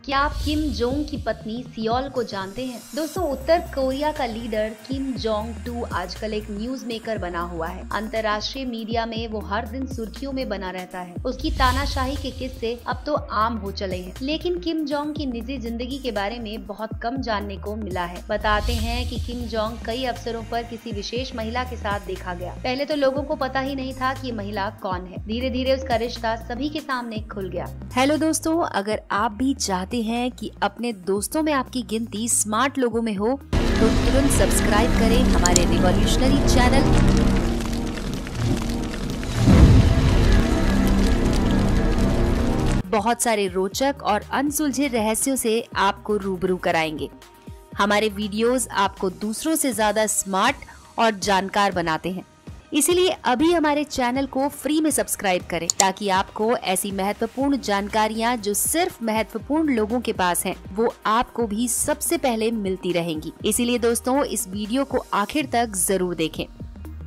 क्या आप Kim Jong की पत्नी सियोल को जानते हैं? दोस्तों, उत्तर कोरिया का लीडर किम जोंग 2 आजकल एक न्यूज मेकर बना हुआ है। अंतर्राष्ट्रीय मीडिया में वो हर दिन सुर्खियों में बना रहता है। उसकी तानाशाही के किस्से अब तो आम हो चले हैं, लेकिन किम जोंग की निजी जिंदगी के बारे में बहुत कम जानने को मिला है। बताते हैं कि किम जोंग कई अवसरों पर किसी विशेष महिला के साथ देखा गया। पहले तो लोगों को पता ही नहीं था कि ये महिला कौन है। धीरे धीरे उसका रिश्ता सभी के सामने खुल गया। हेलो दोस्तों, अगर आप भी चाहते हैं कि अपने दोस्तों में आपकी गिनती स्मार्ट लोगों में हो तो तुरंत सब्सक्राइब करें हमारे रिवॉल्यूशनरी चैनल। बहुत सारे रोचक और अनसुलझे रहस्यों से आपको रूबरू कराएंगे। हमारे वीडियोस आपको दूसरों से ज्यादा स्मार्ट और जानकार बनाते हैं, इसीलिए अभी हमारे चैनल को फ्री में सब्सक्राइब करें ताकि आपको ऐसी महत्वपूर्ण जानकारियां जो सिर्फ महत्वपूर्ण लोगों के पास हैं, वो आपको भी सबसे पहले मिलती रहेंगी। इसीलिए दोस्तों, इस वीडियो को आखिर तक जरूर देखें।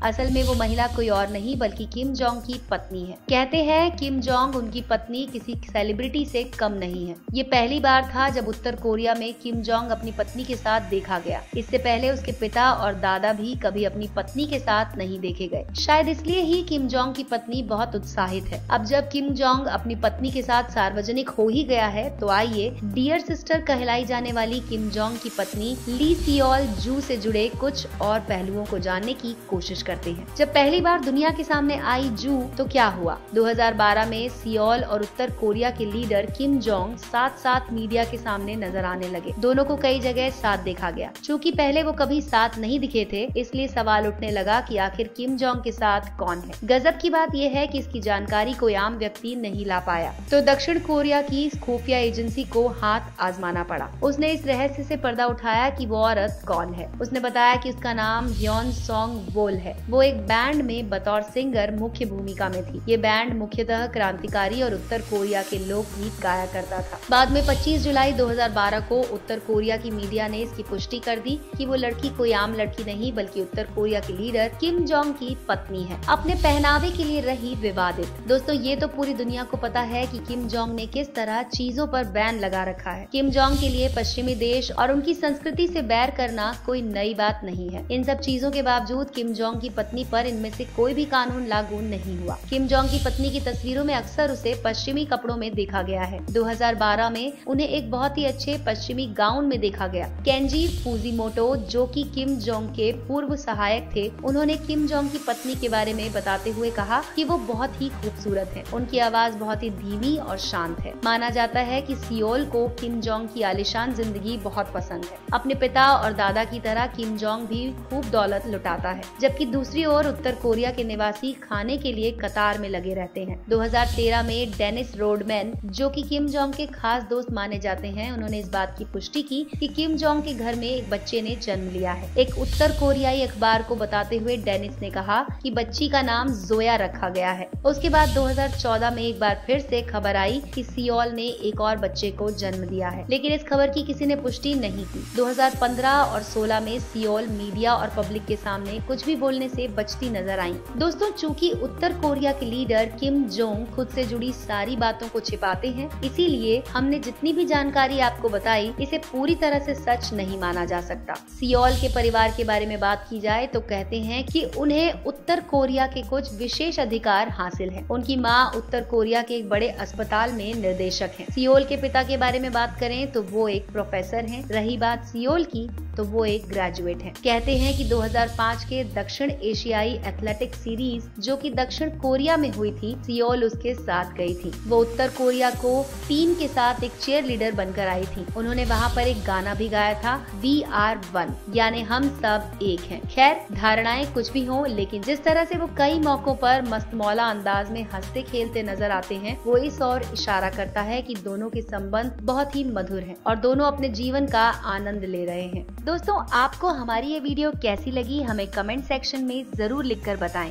असल में वो महिला कोई और नहीं बल्कि किम जोंग की पत्नी है। कहते हैं किम जोंग उनकी पत्नी किसी सेलिब्रिटी से कम नहीं है। ये पहली बार था जब उत्तर कोरिया में किम जोंग अपनी पत्नी के साथ देखा गया। इससे पहले उसके पिता और दादा भी कभी अपनी पत्नी के साथ नहीं देखे गए। शायद इसलिए ही किम जोंग की पत्नी बहुत उत्साहित है। अब जब किम जोंग अपनी पत्नी के साथ सार्वजनिक हो ही गया है तो आइए डियर सिस्टर कहलाई जाने वाली किम जोंग की पत्नी ली सियोल जू से जुड़े कुछ और पहलुओं को जानने की कोशिश करते हैं। जब पहली बार दुनिया के सामने आई जू तो क्या हुआ? 2012 में सियोल और उत्तर कोरिया के लीडर किम जोंग साथ साथ मीडिया के सामने नजर आने लगे। दोनों को कई जगह साथ देखा गया। चूँकि पहले वो कभी साथ नहीं दिखे थे, इसलिए सवाल उठने लगा कि आखिर किम जोंग के साथ कौन है। गजब की बात यह है कि इसकी जानकारी कोई आम व्यक्ति नहीं ला पाया, तो दक्षिण कोरिया की खुफिया एजेंसी को हाथ आजमाना पड़ा। उसने इस रहस्य से पर्दा उठाया कि वो औरत कौन है। उसने बताया कि उसका नाम ह्योन सॉन्ग वोल है। वो एक बैंड में बतौर सिंगर मुख्य भूमिका में थी। ये बैंड मुख्यतः क्रांतिकारी और उत्तर कोरिया के लोकगीत गाया करता था। बाद में 25 जुलाई 2012 को उत्तर कोरिया की मीडिया ने इसकी पुष्टि कर दी कि वो लड़की कोई आम लड़की नहीं बल्कि उत्तर कोरिया के लीडर किम जोंग की पत्नी है। अपने पहनावे के लिए रही विवादित। दोस्तों, ये तो पूरी दुनिया को पता है कि किम जोंग ने किस तरह चीजों पर बैन लगा रखा है। किम जोंग के लिए पश्चिमी देश और उनकी संस्कृति से बैर करना कोई नई बात नहीं है। इन सब चीजों के बावजूद किम जोंग की पत्नी पर इनमें से कोई भी कानून लागू नहीं हुआ। किम जोंग की पत्नी की तस्वीरों में अक्सर उसे पश्चिमी कपड़ों में देखा गया है। 2012 में उन्हें एक बहुत ही अच्छे पश्चिमी गाउन में देखा गया। केंजी फुजिमोटो, जो कि किम जोंग के पूर्व सहायक थे, उन्होंने किम जोंग की पत्नी के बारे में बताते हुए कहा कि वो बहुत ही खूबसूरत है। उनकी आवाज बहुत ही धीमी और शांत है। माना जाता है कि सियोल को किम जोंग की आलीशान जिंदगी बहुत पसंद है। अपने पिता और दादा की तरह किम जोंग भी खूब दौलत लुटाता है, जबकि दूसरी ओर उत्तर कोरिया के निवासी खाने के लिए कतार में लगे रहते हैं। 2013 में डेनिस रोडमैन, जो कि किम जोंग के खास दोस्त माने जाते हैं, उन्होंने इस बात की पुष्टि की कि किम जोंग के घर में एक बच्चे ने जन्म लिया है। एक उत्तर कोरियाई अखबार को बताते हुए डेनिस ने कहा कि बच्ची का नाम जोया रखा गया है। उसके बाद 2014 में एक बार फिर से खबर आई कि सियोल ने एक और बच्चे को जन्म दिया है, लेकिन इस खबर की किसी ने पुष्टि नहीं की। 2015 और 16 में सियोल मीडिया और पब्लिक के सामने कुछ भी बोलने से बचती नजर आई। दोस्तों, चूंकि उत्तर कोरिया के लीडर किम जोंग खुद से जुड़ी सारी बातों को छिपाते हैं, इसीलिए हमने जितनी भी जानकारी आपको बताई, इसे पूरी तरह से सच नहीं माना जा सकता। सियोल के परिवार के बारे में बात की जाए तो कहते हैं कि उन्हें उत्तर कोरिया के कुछ विशेष अधिकार हासिल है। उनकी माँ उत्तर कोरिया के एक बड़े अस्पताल में निर्देशक है। सियोल के पिता के बारे में बात करें तो वो एक प्रोफेसर है। रही बात सियोल की तो वो एक ग्रेजुएट है। कहते हैं कि 2005 के दक्षिण एशियाई एथलेटिक सीरीज, जो कि दक्षिण कोरिया में हुई थी, सियोल उसके साथ गई थी। वो उत्तर कोरिया को टीम के साथ एक चीयर लीडर बनकर आई थी। उन्होंने वहाँ पर एक गाना भी गाया था, We are one, यानी हम सब एक हैं। खैर, धारणाएं कुछ भी हों, लेकिन जिस तरह से वो कई मौकों पर मस्तमौला अंदाज में हंसते खेलते नजर आते हैं, वो इस ओर इशारा करता है कि दोनों के संबंध बहुत ही मधुर हैं और दोनों अपने जीवन का आनंद ले रहे हैं। दोस्तों, आपको हमारी ये वीडियो कैसी लगी हमें कमेंट सेक्शन में जरूर लिखकर बताएं।